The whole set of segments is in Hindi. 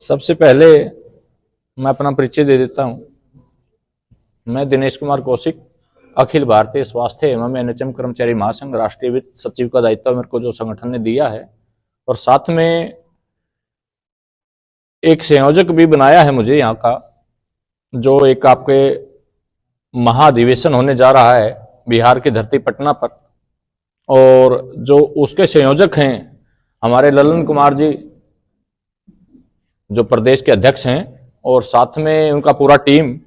सबसे पहले मैं अपना परिचय दे देता हूं। मैं दिनेश कुमार कौशिक, अखिल भारतीय स्वास्थ्य एवं एनएचएम कर्मचारी महासंघ राष्ट्रीय वित्त सचिव का दायित्व मेरे को जो संगठन ने दिया है, और साथ में एक संयोजक भी बनाया है मुझे यहाँ का, जो एक आपके महाधिवेशन होने जा रहा है बिहार की धरती पटना पर, और जो उसके संयोजक हैं हमारे ललन कुमार जी, जो प्रदेश के अध्यक्ष हैं, और साथ में उनका पूरा टीम,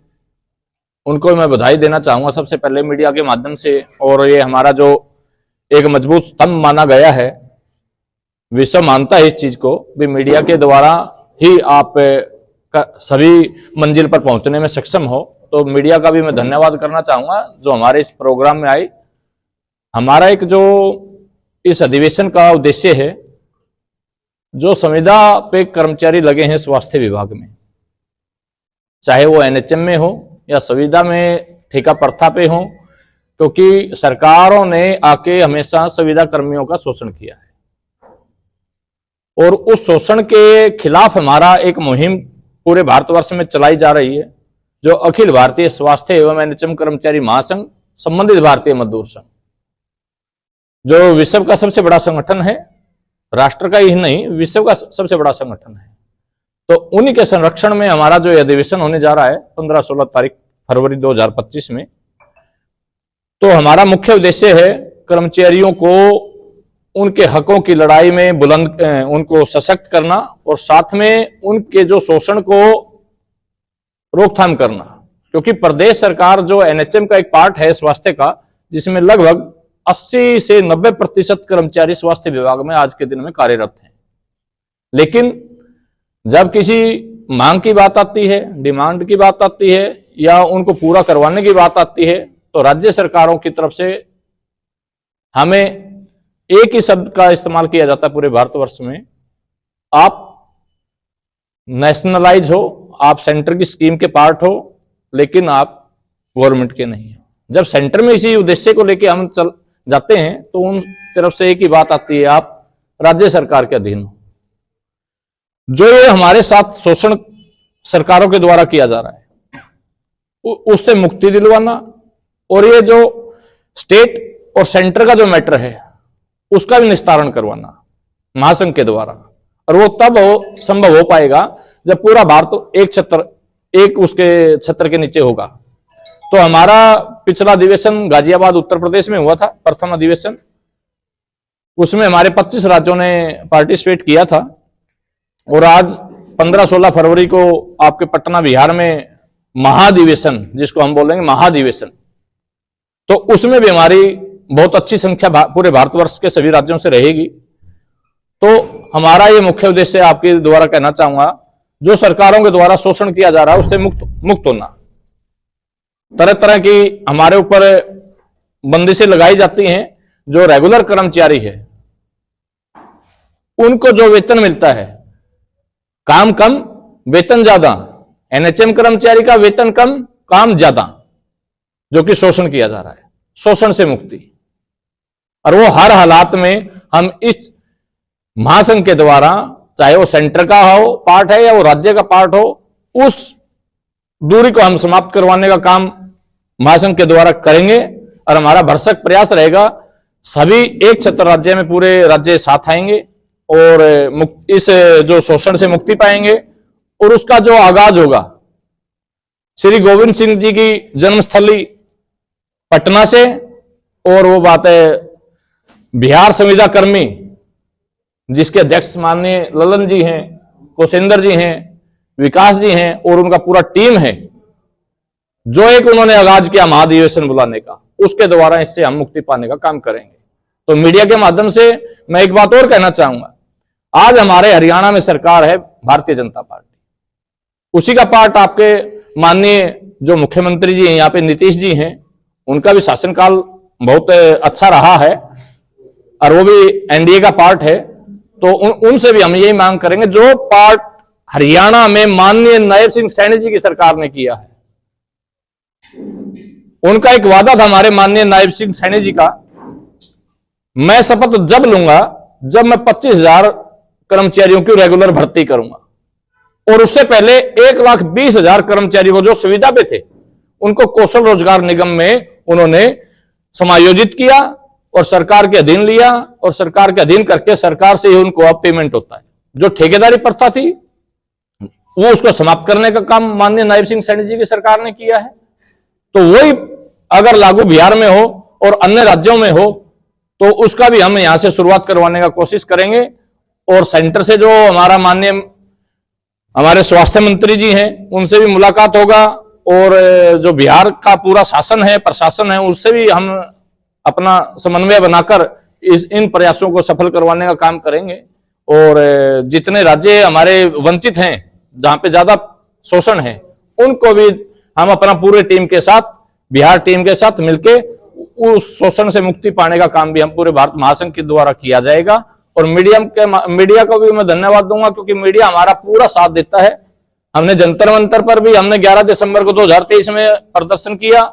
उनको मैं बधाई देना चाहूंगा सबसे पहले मीडिया के माध्यम से। और ये हमारा जो एक मजबूत स्तंभ माना गया है, विश्व मानता है इस चीज को भी, मीडिया के द्वारा ही आप सभी मंजिल पर पहुंचने में सक्षम हो। तो मीडिया का भी मैं धन्यवाद करना चाहूंगा जो हमारे इस प्रोग्राम में आई। हमारा एक जो इस अधिवेशन का उद्देश्य है, जो संविदा पे कर्मचारी लगे हैं स्वास्थ्य विभाग में, चाहे वो एनएचएम में हो या संविदा में ठेका प्रथा पे हो, क्योंकि सरकारों ने आके हमेशा संविदा कर्मियों का शोषण किया है, और उस शोषण के खिलाफ हमारा एक मुहिम पूरे भारतवर्ष में चलाई जा रही है, जो अखिल भारतीय स्वास्थ्य एवं एनएचएम कर्मचारी महासंघ संबंधित भारतीय मजदूर संघ, जो विश्व का सबसे बड़ा संगठन है, राष्ट्र का ही नहीं विश्व का सबसे बड़ा संगठन है। तो उन्हीं के संरक्षण में हमारा जो अधिवेशन होने जा रहा है 15-16 तारीख फरवरी 2025 में। तो हमारा मुख्य उद्देश्य है कर्मचारियों को उनके हकों की लड़ाई में उनको सशक्त करना, और साथ में उनके जो शोषण को रोकथाम करना, क्योंकि प्रदेश सरकार जो एनएचएम का एक पार्ट है स्वास्थ्य का, जिसमें लगभग 80 से 90% कर्मचारी स्वास्थ्य विभाग में आज के दिन में कार्यरत हैं। लेकिन जब किसी मांग की बात आती है, डिमांड की बात आती है, या उनको पूरा करवाने की बात आती है, तो राज्य सरकारों की तरफ से हमें एक ही शब्द का इस्तेमाल किया जाता है पूरे भारतवर्ष में, आप नेशनलाइज हो, आप सेंटर की स्कीम के पार्ट हो, लेकिन आप गवर्नमेंट के नहीं हो। जब सेंटर में इसी उद्देश्य को लेकर हम चल जाते हैं, तो उन तरफ से एक ही बात आती है, आप राज्य सरकार के अधीन हो। जो ये हमारे साथ शोषण सरकारों के द्वारा किया जा रहा है, उससे मुक्ति दिलवाना, और ये जो स्टेट और सेंटर का जो मैटर है उसका भी निस्तारण करवाना महासंघ के द्वारा। और वो तब संभव हो पाएगा जब पूरा भारत एक उसके छत्र के नीचे होगा। तो हमारा पिछला अधिवेशन गाजियाबाद उत्तर प्रदेश में हुआ था, प्रथम अधिवेशन, उसमें हमारे 25 राज्यों ने पार्टिसिपेट किया था, और आज 15-16 फरवरी को आपके पटना बिहार में महाधिवेशन, जिसको हम बोलेंगे महाधिवेशन, तो उसमें भी हमारी बहुत अच्छी संख्या पूरे भारतवर्ष के सभी राज्यों से रहेगी। तो हमारा ये मुख्य उद्देश्य आपके द्वारा कहना चाहूंगा, जो सरकारों के द्वारा शोषण किया जा रहा है उससे मुक्त होना। तरह तरह की हमारे ऊपर बंदिशें लगाई जाती हैं। जो रेगुलर कर्मचारी है उनको जो वेतन मिलता है, काम कम वेतन ज्यादा, एनएचएम कर्मचारी का वेतन कम काम ज्यादा, जो कि शोषण किया जा रहा है। शोषण से मुक्ति, और वो हर हालात में हम इस महासंघ के द्वारा, चाहे वो सेंटर का हो पार्ट है या वो राज्य का पार्ट हो, उस दूरी को हम समाप्त करवाने का काम महासंघ के द्वारा करेंगे। और हमारा भरसक प्रयास रहेगा, सभी एक छत्र राज्य में पूरे राज्य साथ आएंगे और इस जो शोषण से मुक्ति पाएंगे। और उसका जो आगाज होगा श्री गोविंद सिंह जी की जन्मस्थली पटना से, और वो बात है बिहार संविदा कर्मी, जिसके अध्यक्ष माननीय ललन जी हैं, कौशेंद्र जी हैं, विकास जी हैं, और उनका पूरा टीम है, जो एक उन्होंने आगाज किया महाधिवेशन बुलाने का, उसके द्वारा इससे हम मुक्ति पाने का काम करेंगे। तो मीडिया के माध्यम से मैं एक बात और कहना चाहूंगा, आज हमारे हरियाणा में सरकार है भारतीय जनता पार्टी, उसी का पार्ट आपके माननीय जो मुख्यमंत्री जी हैं यहाँ पे नीतीश जी हैं, उनका भी शासनकाल बहुत अच्छा रहा है, और वो भी एनडीए का पार्ट है। तो उनसे भी हम यही मांग करेंगे, जो पार्ट हरियाणा में माननीय नायब सिंह सैनी जी की सरकार ने किया है, उनका एक वादा था हमारे माननीय नायब सिंह सैनी जी का, मैं शपथ जब लूंगा जब मैं 25,000 कर्मचारियों की रेगुलर भर्ती करूंगा। और उससे पहले 1,20,000 कर्मचारी को जो सुविधा पे थे उनको कौशल रोजगार निगम में उन्होंने समायोजित किया और सरकार के अधीन लिया, और सरकार के अधीन करके सरकार से ही उनको अब पेमेंट होता है। जो ठेकेदारी प्रथा थी वो उसको समाप्त करने का काम माननीय नायब सिंह सैनी जी की सरकार ने किया है। तो वही अगर लागू बिहार में हो और अन्य राज्यों में हो तो उसका भी हम यहां से शुरुआत करवाने का कोशिश करेंगे। और सेंटर से जो हमारा माननीय हमारे स्वास्थ्य मंत्री जी हैं उनसे भी मुलाकात होगा, और जो बिहार का पूरा शासन है, प्रशासन है, उससे भी हम अपना समन्वय बनाकर इन प्रयासों को सफल करवाने का काम करेंगे। और जितने राज्य हमारे वंचित हैं, जहां पे ज्यादा शोषण है, उनको भी हम अपना पूरे टीम के साथ, बिहार टीम के साथ मिलके उस शोषण से मुक्ति पाने का काम भी हम पूरे भारत महासंघ के द्वारा किया जाएगा। और मीडिया को भी मैं धन्यवाद दूंगा, क्योंकि मीडिया हमारा पूरा साथ देता है। हमने जंतर मंतर पर भी हमने 11 दिसंबर को 2023 में प्रदर्शन किया,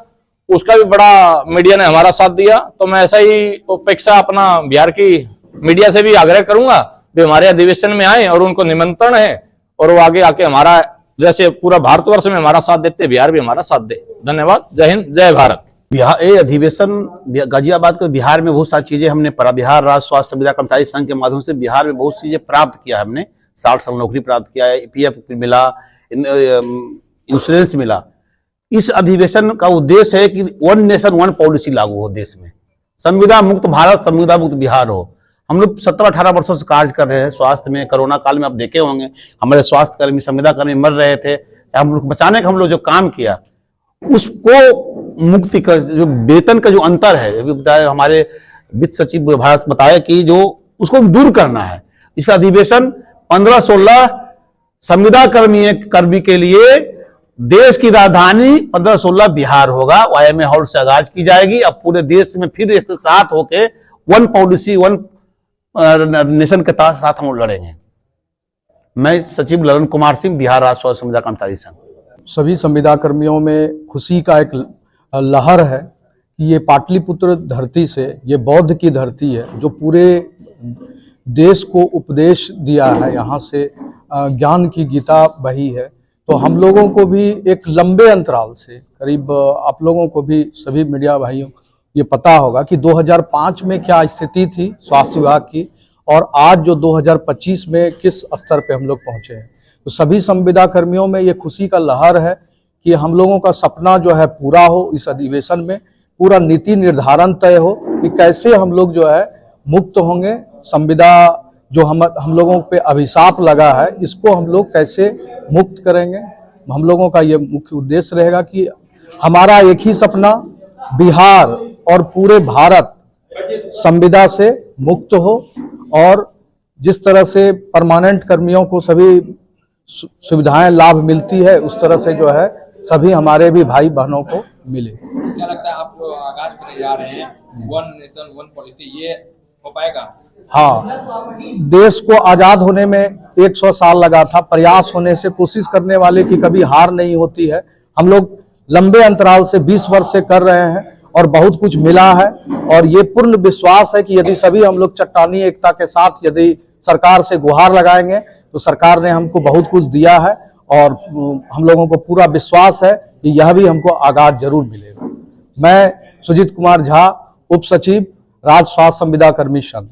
उसका भी बड़ा मीडिया ने हमारा साथ दिया। तो मैं ऐसा ही अपेक्षा अपना बिहार की मीडिया से भी आग्रह करूंगा भी हमारे अधिवेशन में आए, और उनको निमंत्रण है और वो आगे आके हमारा, जैसे पूरा भारतवर्ष में हमारा साथ देते, बिहार भी हमारा साथ दे। धन्यवाद। जय हिंद, जय भारत। बिहार ये अधिवेशन गाजियाबाद के बिहार में बहुत सारी चीजें हमने पढ़ा। बिहार राज्य स्वास्थ्य संविदा कर्मचारी संघ के माध्यम से बिहार में बहुत चीजें प्राप्त किया। हमने 60 साल नौकरी प्राप्त किया है, पीएफ मिला, इंश्योरेंस मिला। इस अधिवेशन का उद्देश्य है कि 1 नेशन 1 पॉलिसी लागू हो देश में, संविदा मुक्त भारत, संविदा मुक्त बिहार हो। हम लोग 17-18 वर्षों से कार्य कर रहे हैं स्वास्थ्य में। कोरोना काल में आप देखे होंगे हमारे स्वास्थ्य कर्मी, संविदा कर्मी मर रहे थे। हम लोग बचाने का हम लोग जो काम किया, उसको मुक्ति का जो वेतन का जो अंतर है, बताया हमारे वित्त सचिव भारत बताया कि जो उसको दूर करना है। इसका अधिवेशन 15-16 संविदा कर्मी के लिए देश की राजधानी 15-16 बिहार होगा। YMA हॉल से आगाज की जाएगी। अब पूरे देश में फिर एक साथ होके 1 पॉलिसी 1 नेशन के साथ हम लोग लड़ेंगे। मैं सचिव ललन कुमार सिंह, बिहार राज्य स्वास्थ्य संविदा कर्मचारी संघ। सभी संविदा कर्मियों में खुशी का एक लहर है कि ये पाटलिपुत्र धरती से, ये बौद्ध की धरती है जो पूरे देश को उपदेश दिया है, यहाँ से ज्ञान की गीता बही है। तो हम लोगों को भी एक लंबे अंतराल से, करीब आप लोगों को भी, सभी मीडिया भाइयों ये पता होगा कि 2005 में क्या स्थिति थी स्वास्थ्य विभाग की, और आज जो 2025 में किस स्तर पे हम लोग पहुंचे हैं। तो सभी संविदा कर्मियों में ये खुशी का लहर है कि हम लोगों का सपना जो है पूरा हो। इस अधिवेशन में पूरा नीति निर्धारण तय हो कि कैसे हम लोग जो है मुक्त होंगे। संविदा जो हम लोगों पे अभिशाप लगा है, इसको हम लोग कैसे मुक्त करेंगे। हम लोगों का ये मुख्य उद्देश्य रहेगा कि हमारा एक ही सपना, बिहार और पूरे भारत संविदा से मुक्त हो, और जिस तरह से परमानेंट कर्मियों को सभी सुविधाएं लाभ मिलती है, उस तरह से जो है सभी हमारे भी भाई बहनों को मिले। क्या लगता है आप आगाज करने जा रहे हैं 1 नेशन 1 पॉलिसी, ये हो पाएगा? हाँ, देश को आजाद होने में 100 साल लगा था। प्रयास होने से, कोशिश करने वाले की कभी हार नहीं होती है। हम लोग लंबे अंतराल से 20 वर्ष से कर रहे हैं और बहुत कुछ मिला है। और ये पूर्ण विश्वास है कि यदि सभी हम लोग चट्टानी एकता के साथ यदि सरकार से गुहार लगाएंगे तो सरकार ने हमको बहुत कुछ दिया है, और हम लोगों को पूरा विश्वास है कि यह भी हमको आगाज जरूर मिलेगा। मैं सुजीत कुमार झा, उप सचिव, राज्य स्वास्थ्य संविदा कर्मी संघ।